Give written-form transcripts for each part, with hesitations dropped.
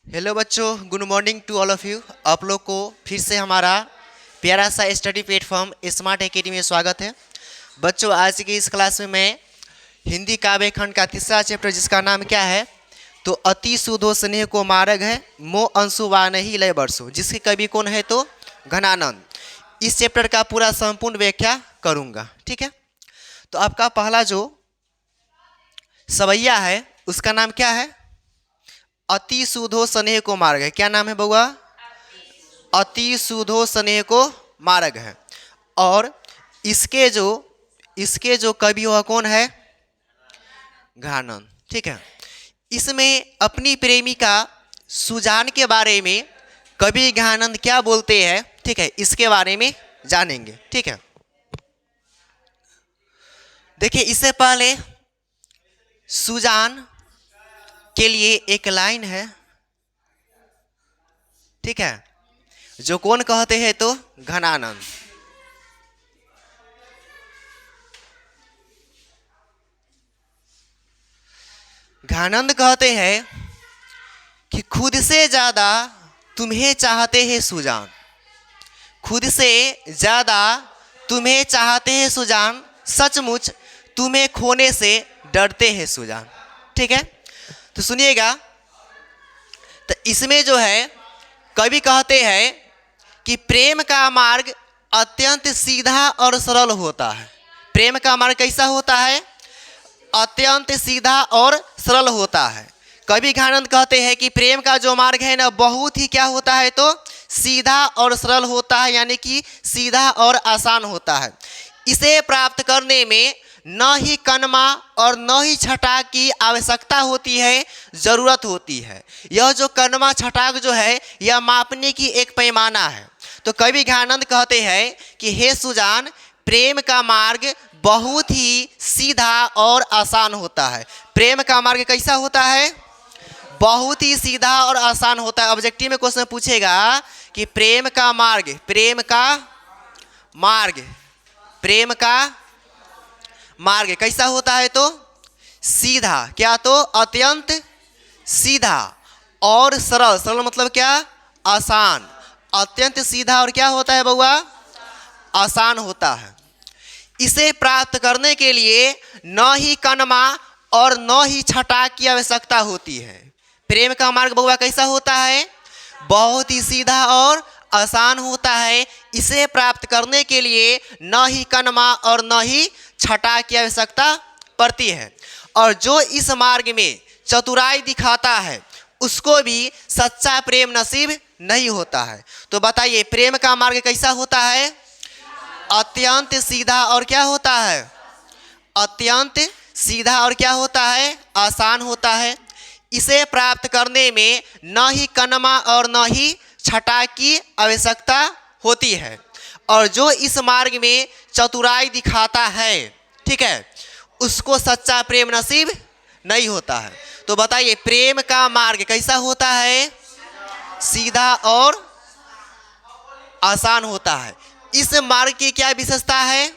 Hello बच्चों, good morning to all of you. आप लोग को फिर से हमारा प्यारा सा स्टडी प्लेटफॉर्म स्मार्ट एकेडमी में स्वागत है। बच्चों, आज की इस क्लास में मैं हिंदी काव्य खंड का तीसरा चैप्टर जिसका नाम क्या है तो अति सुधो स्नेह को मार्ग है मो अंशु वानही लय बरसो, जिसके कवि कौन है तो घनानंद। इस चैप्टर का पूरा संपूर्ण व्याख्या करूँगा। ठीक है, तो आपका पहला जो सवैया है उसका नाम क्या है? अति सुधो स्नेह को मार्ग है। क्या नाम है बउआ? अति सुधो स्नेह को मार्ग है। और इसके जो कवि हुआ कौन है? घनानंद। ठीक है, इसमें अपनी प्रेमिका सुजान के बारे में कवि घनानंद क्या बोलते हैं, ठीक है, इसके बारे में जानेंगे। ठीक है, देखिए इससे पहले सुजान के लिए एक लाइन है, ठीक है, जो कौन कहते हैं तो घनानंद। घनानंद कहते हैं कि खुद से ज्यादा तुम्हें चाहते हैं सुजान, खुद से ज्यादा तुम्हें चाहते हैं सुजान, सचमुच तुम्हें खोने से डरते हैं सुजान। ठीक है, तो सुनिएगा, तो इसमें जो है कवि कहते हैं कि प्रेम का मार्ग अत्यंत सीधा और सरल होता है। प्रेम का मार्ग कैसा होता है? अत्यंत सीधा और सरल होता है। कवि घनानंद कहते हैं कि प्रेम का जो मार्ग है ना बहुत ही क्या होता है तो सीधा और सरल होता है, यानी कि सीधा और आसान होता है। इसे प्राप्त करने में न ही कनमा और न ही छटाक की आवश्यकता होती है, ज़रूरत होती है। यह जो कनमा छटाक जो है यह मापने की एक पैमाना है। तो कवि घनानंद कहते हैं कि हे सुजान, प्रेम का मार्ग बहुत ही सीधा और आसान होता है। प्रेम का मार्ग कैसा होता है? बहुत ही सीधा और आसान होता है। ऑब्जेक्टिव में क्वेश्चन पूछेगा कि प्रेम का मार्ग, प्रेम का मार्ग, प्रेम का मार्ग कैसा होता है तो सीधा, क्या तो अत्यंत सीधा और सरल। सरल मतलब क्या? आसान। अत्यंत सीधा और क्या होता है बउआ? आसान होता है। इसे प्राप्त करने के लिए न ही कनमा और न ही छटाक की आवश्यकता होती है। प्रेम का मार्ग बउआ कैसा होता है? बहुत ही सीधा और आसान होता है। इसे प्राप्त करने के लिए न ही कनमा और न ही छटाक की आवश्यकता पड़ती है। और जो इस मार्ग में चतुराई दिखाता है उसको भी सच्चा प्रेम नसीब नहीं होता है। तो बताइए प्रेम का मार्ग कैसा होता है? अत्यंत सीधा और क्या होता है? अत्यंत सीधा और क्या होता है? आसान होता है। इसे प्राप्त करने में न ही कनमा और न ही छटाक की आवश्यकता होती है। और जो इस मार्ग में चतुराई दिखाता है, ठीक है, उसको सच्चा प्रेम नसीब नहीं होता है। तो बताइए प्रेम का मार्ग कैसा होता है? सीधा और आसान होता है। इस मार्ग की क्या विशेषता है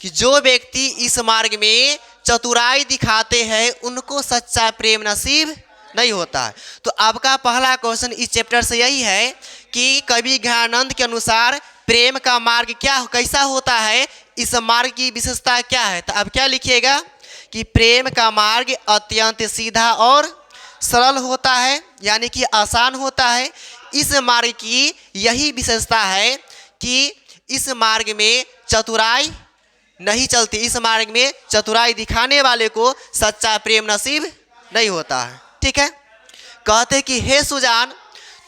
कि जो व्यक्ति इस मार्ग में चतुराई दिखाते हैं उनको सच्चा प्रेम नसीब नहीं होता है। तो आपका पहला क्वेश्चन इस चैप्टर से यही है कि कवि घनानंद के अनुसार प्रेम का मार्ग क्या कैसा होता है, इस मार्ग की विशेषता क्या है। तो अब क्या लिखिएगा कि प्रेम का मार्ग अत्यंत सीधा और सरल होता है, यानी कि आसान होता है। इस मार्ग की यही विशेषता है कि इस मार्ग में चतुराई नहीं चलती। इस मार्ग में चतुराई दिखाने वाले को सच्चा प्रेम नसीब नहीं होता है। ठीक है, कहते कि हे सुजान,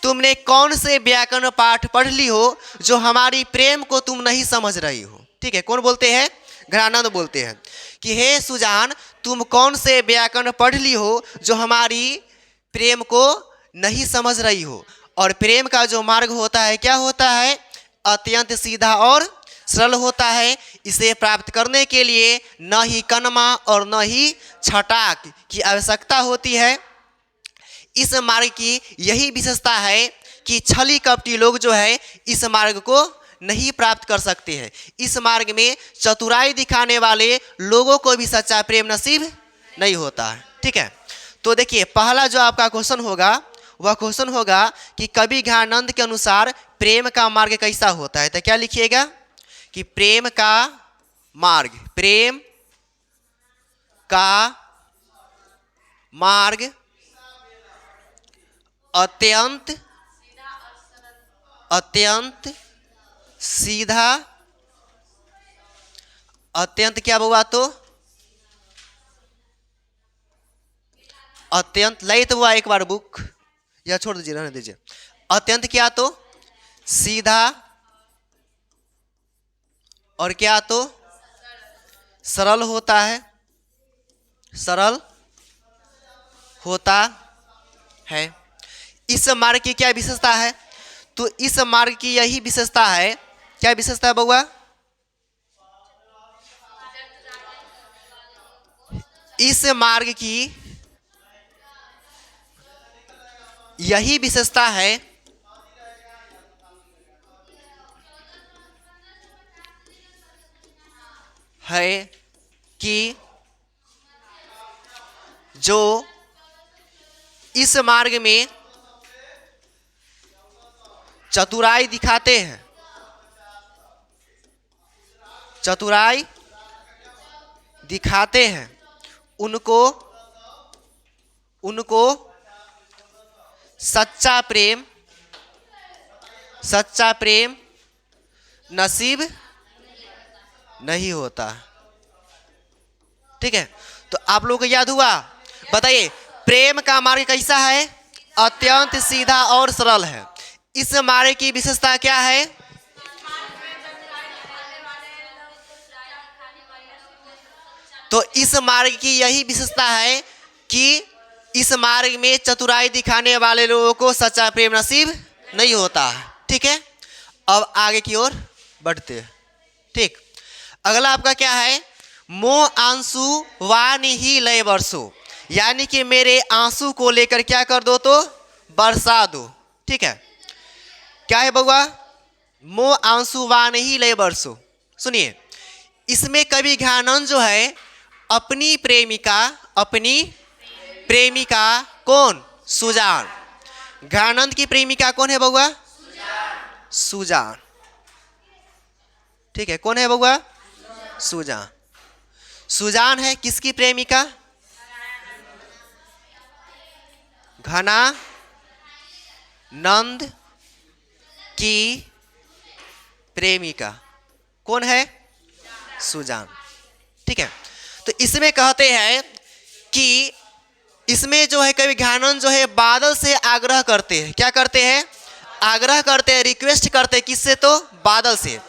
तुमने कौन से व्याकरण पाठ पढ़ ली हो जो हमारी प्रेम को तुम नहीं समझ रही हो। ठीक है, कौन बोलते हैं? घनानंद बोलते हैं कि हे सुजान, तुम कौन से व्याकरण पढ़ ली हो जो हमारी प्रेम को नहीं समझ रही हो। और प्रेम का जो मार्ग होता है क्या होता है? अत्यंत सीधा और सरल होता है। इसे प्राप्त करने के लिए न ही कनमा और न ही छटाक की आवश्यकता होती है। इस मार्ग की यही विशेषता है कि छली कपटी लोग जो है इस मार्ग को नहीं प्राप्त कर सकते हैं। इस मार्ग में चतुराई दिखाने वाले लोगों को भी सच्चा प्रेम नसीब नहीं होता है। ठीक है, तो देखिए पहला जो आपका क्वेश्चन होगा वह क्वेश्चन होगा कि कवि घनानंद के अनुसार प्रेम का मार्ग कैसा होता है। तो क्या लिखिएगा कि प्रेम का मार्ग अत्यंत सीधा, अत्यंत क्या हुआ तो अत्यंत ललित हुआ। एक बार बुक या छोड़ दीजिए, रहने दीजिए। अत्यंत क्या तो सीधा और क्या तो सरल होता है, सरल होता है। इस मार्ग की क्या विशेषता है? तो इस मार्ग की यही विशेषता है। क्या विशेषता है बउआ? इस मार्ग की यही विशेषता है कि जो इस मार्ग में चतुराई दिखाते हैं, चतुराई दिखाते हैं, उनको सच्चा प्रेम नसीब नहीं होता। ठीक है, तो आप लोगों को याद हुआ? बताइए प्रेम का मार्ग कैसा है? अत्यंत सीधा और सरल है। इस मार्ग की विशेषता क्या है? तो इस मार्ग की यही विशेषता है कि इस मार्ग में चतुराई दिखाने वाले लोगों को सच्चा प्रेम नसीब नहीं होता है। ठीक है, अब आगे की ओर बढ़ते हैं। ठीक, अगला आपका क्या है? मो आंसू वानी ही लय बरसो, यानी कि मेरे आंसू को लेकर क्या कर दो तो बरसा दो। ठीक है, क्या है बउआ? मो आंसू वानी ही लय बरसो। सुनिए, इसमें कवि घनानंद जो है अपनी प्रेमिका कौन? सुजान। घनानंद की प्रेमिका कौन है बउआ? सुजान। ठीक है, कौन है बउआ? सुजान। सुजान है किसकी प्रेमिका? घनानंद की प्रेमिका कौन है? सुजान। ठीक है, तो इसमें कहते हैं कि इसमें जो है कवि घनानंद जो है बादल से आग्रह करते हैं। क्या करते हैं? आग्रह करते हैं, रिक्वेस्ट करते हैं। किससे? तो बादल से।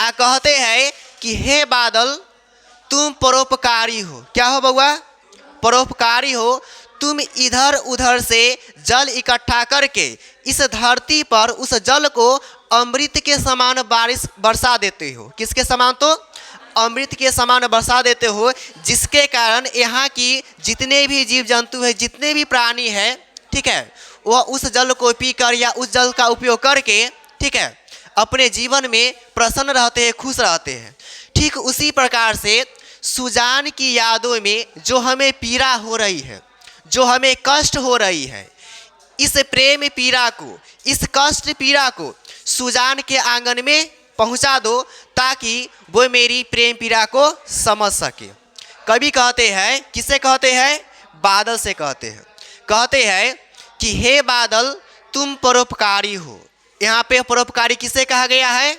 कहते हैं कि हे बादल तुम परोपकारी हो। क्या हो बउआ? परोपकारी हो। तुम इधर उधर से जल इकट्ठा करके इस धरती पर उस जल को अमृत के समान बरसा देते हो। किसके समान? तो अमृत के समान बरसा देते हो, जिसके कारण यहाँ की जितने भी जीव जंतु है, जितने भी प्राणी है, ठीक है, वह उस जल को पीकर या उस जल का उपयोग करके, ठीक है, अपने जीवन में प्रसन्न रहते हैं, खुश रहते हैं। ठीक उसी प्रकार से सुजान की यादों में जो हमें पीड़ा हो रही है, जो हमें कष्ट हो रही है, इस प्रेम पीड़ा को, इस कष्ट पीड़ा को सुजान के आंगन में पहुंचा दो, ताकि वो मेरी प्रेम पीड़ा को समझ सके। कवि कहते हैं, किससे कहते हैं? बादल से कहते हैं। कहते हैं कि हे बादल तुम परोपकारी हो। यहाँ पे परोपकारी किसे कहा गया है?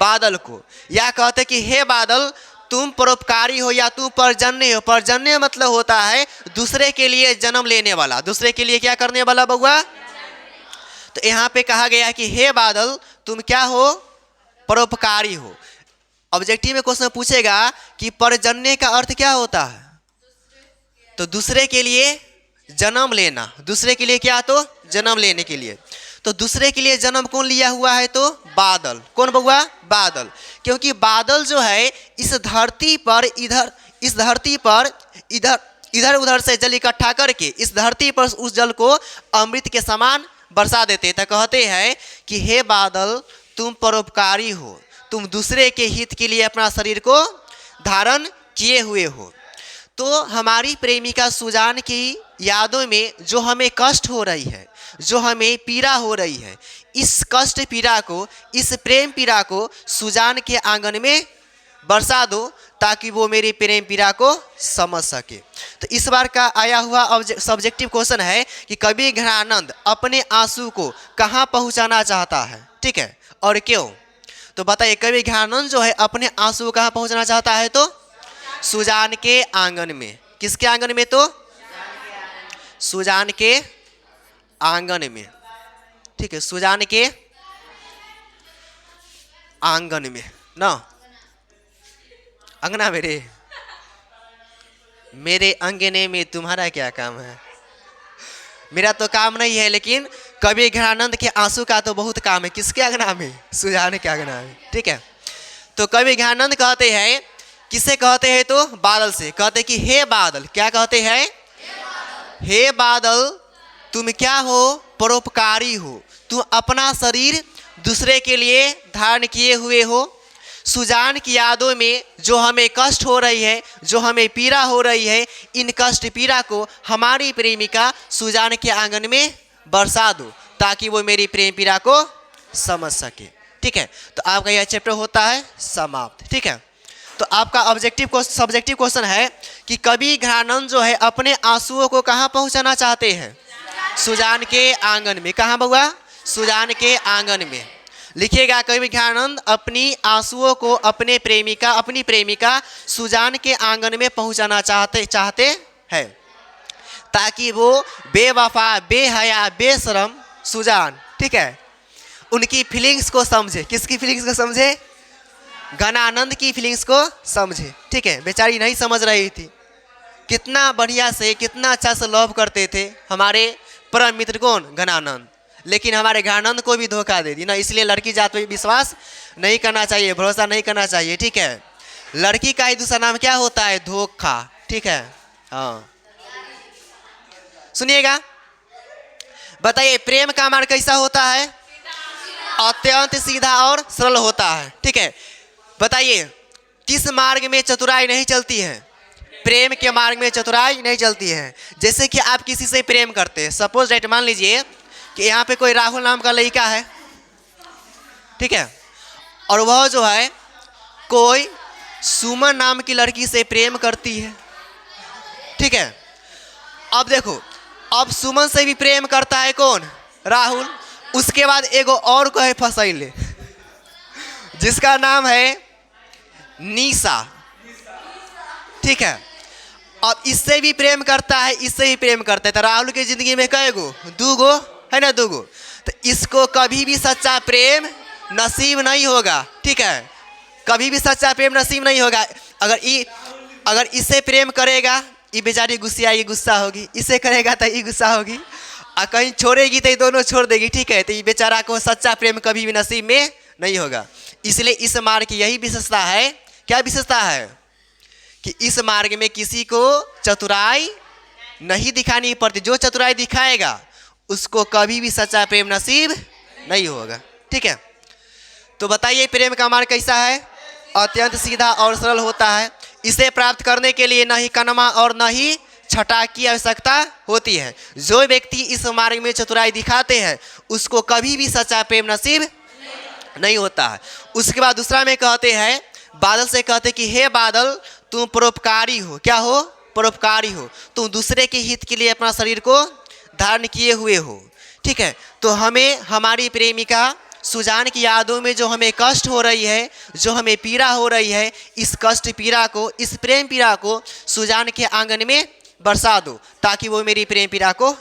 बादल को। या कहते कि हे बादल तुम परोपकारी हो या तुम परजन्य हो। परजन्य मतलब होता है दूसरे के लिए जन्म लेने वाला, दूसरे के लिए क्या करने वाला बउआ? तो यहाँ पे कहा गया कि हे बादल तुम क्या हो? परोपकारी हो। ऑब्जेक्टिव में क्वेश्चन पूछेगा कि परजन्य का अर्थ क्या होता है? तो दूसरे के लिए जन्म लेना। दूसरे के लिए क्या? तो जन्म लेने के लिए। तो दूसरे के लिए जन्म कौन लिया हुआ है? तो बादल। कौन बउआ? बादल। क्योंकि बादल जो है इस धरती पर इधर उधर से जल इकट्ठा करके इस धरती पर उस जल को अमृत के समान बरसा देते। तो कहते हैं कि हे बादल तुम परोपकारी हो, तुम दूसरे के हित के लिए अपना शरीर को धारण किए हुए हो। तो हमारी प्रेमिका सुजान की यादों में जो हमें कष्ट हो रही है, जो हमें पीड़ा हो रही है, इस कष्ट पीड़ा को, इस प्रेम पीड़ा को सुजान के आंगन में बरसा दो ताकि वो मेरी प्रेम पीड़ा को समझ सके। तो इस बार का आया हुआ सब्जेक्टिव क्वेश्चन है कि कवि घनानंद अपने आंसू को कहाँ पहुँचाना चाहता है, ठीक है, और क्यों। तो बताइए कवि घनानंद जो है अपने आंसू को कहाँ पहुँचाना चाहता है, तो सुजान के आंगन में। किसके आंगन में, तो सुजान के आंगन में, ठीक है, सुजान के आंगन में ना, अंगना मेरे अंगने में तुम्हारा क्या काम है। मेरा तो काम नहीं है, लेकिन कवि घनानंद के आंसू का तो बहुत काम है। किसके अंगना में, सुजान के अंगना में, ठीक है। तो कवि घनानंद कहते हैं, किससे कहते हैं, तो बादल से कहते कि हे बादल, क्या कहते हैं, हे बादल तुम क्या हो, परोपकारी हो, तुम अपना शरीर दूसरे के लिए धारण किए हुए हो। सुजान की यादों में जो हमें कष्ट हो रही है, जो हमें पीड़ा हो रही है, इन कष्ट पीड़ा को हमारी प्रेमिका सुजान के आंगन में बरसा दो ताकि वो मेरी प्रेम पीड़ा को समझ सके, ठीक है। तो आपका यह चैप्टर होता है समाप्त, ठीक है। तो आपका सब्जेक्टिव क्वेश्चन है कि कवि घनानंद जो है अपने आंसुओं को कहाँ पहुँचाना चाहते हैं, सुजान के आंगन में। कहाँ बउआ, सुजान के आंगन में। लिखिएगा कवि घनानंद अपनी आंसुओं को अपनी प्रेमिका सुजान के आंगन में पहुंचाना चाहते हैं ताकि वो बेवफा, बेहया, बेशरम सुजान, ठीक है, उनकी फीलिंग्स को समझे। किसकी फीलिंग्स को समझे, घनानंद की फीलिंग्स को समझे, ठीक है। बेचारी नहीं समझ रही थी, कितना बढ़िया से, कितना अच्छा से लव करते थे हमारे परम मित्र कौन, घनानंद, लेकिन हमारे घनानंद को भी धोखा दे दी ना। इसलिए लड़की जात पे विश्वास नहीं करना चाहिए, भरोसा नहीं करना चाहिए, ठीक है। लड़की का ही दूसरा नाम क्या होता है, धोखा, ठीक है। हाँ, सुनिएगा, बताइए प्रेम का मार्ग कैसा होता है, अत्यंत सीधा और सरल होता है, ठीक है। बताइए किस मार्ग में चतुराई नहीं चलती है, प्रेम के मार्ग में चतुराई नहीं चलती है। जैसे कि आप किसी से प्रेम करते हैं, सपोज डेट मान लीजिए कि यहाँ पे कोई राहुल नाम का लड़का है, ठीक है, और वह जो है कोई सुमन नाम की लड़की से प्रेम करती है, ठीक है। अब देखो, अब सुमन से भी प्रेम करता है कौन, राहुल। उसके बाद एगो और को है फसैले जिसका नाम है निशा, ठीक है। अब इससे भी प्रेम करता है, इससे भी प्रेम करता है। तो राहुल की जिंदगी में कएगो, दूगो है ना, दूगो। तो इसको कभी भी सच्चा प्रेम नसीब नहीं होगा, ठीक है, कभी भी सच्चा प्रेम नसीब नहीं होगा। अगर इससे प्रेम करेगा ये बेचारी गुस्सा होगी, इससे करेगा तो ये गुस्सा होगी, और कहीं छोड़ेगी तो ये दोनों छोड़ देगी, ठीक है। तो ये बेचारा को सच्चा प्रेम कभी भी नसीब में नहीं होगा। इसलिए इस मार्ग की यही विशेषता है, क्या विशेषता है, कि इस मार्ग में किसी को चतुराई नहीं दिखानी पड़ती। जो चतुराई दिखाएगा उसको कभी भी सच्चा प्रेम नसीब नहीं होगा, ठीक है। तो बताइए प्रेम का मार्ग कैसा है, अत्यंत सीधा और सरल होता है। इसे प्राप्त करने के लिए न ही कनमा और न ही छटा की आवश्यकता होती है। जो व्यक्ति इस मार्ग में चतुराई दिखाते हैं उसको कभी भी सच्चा प्रेम नसीब नहीं होता है। उसके बाद दूसरा में कहते हैं, बादल से कहते कि हे बादल तुम परोपकारी हो, क्या हो, परोपकारी हो, तुम दूसरे के हित के लिए अपना शरीर को धारण किए हुए हो, ठीक है। तो हमें हमारी प्रेमिका सुजान की यादों में जो हमें कष्ट हो रही है, जो हमें पीड़ा हो रही है, इस कष्ट पीड़ा को, इस प्रेम पीड़ा को सुजान के आंगन में बरसा दो ताकि वो मेरी प्रेम पीड़ा को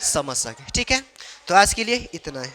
समझ सके, ठीक है। तो आज के लिए इतना है।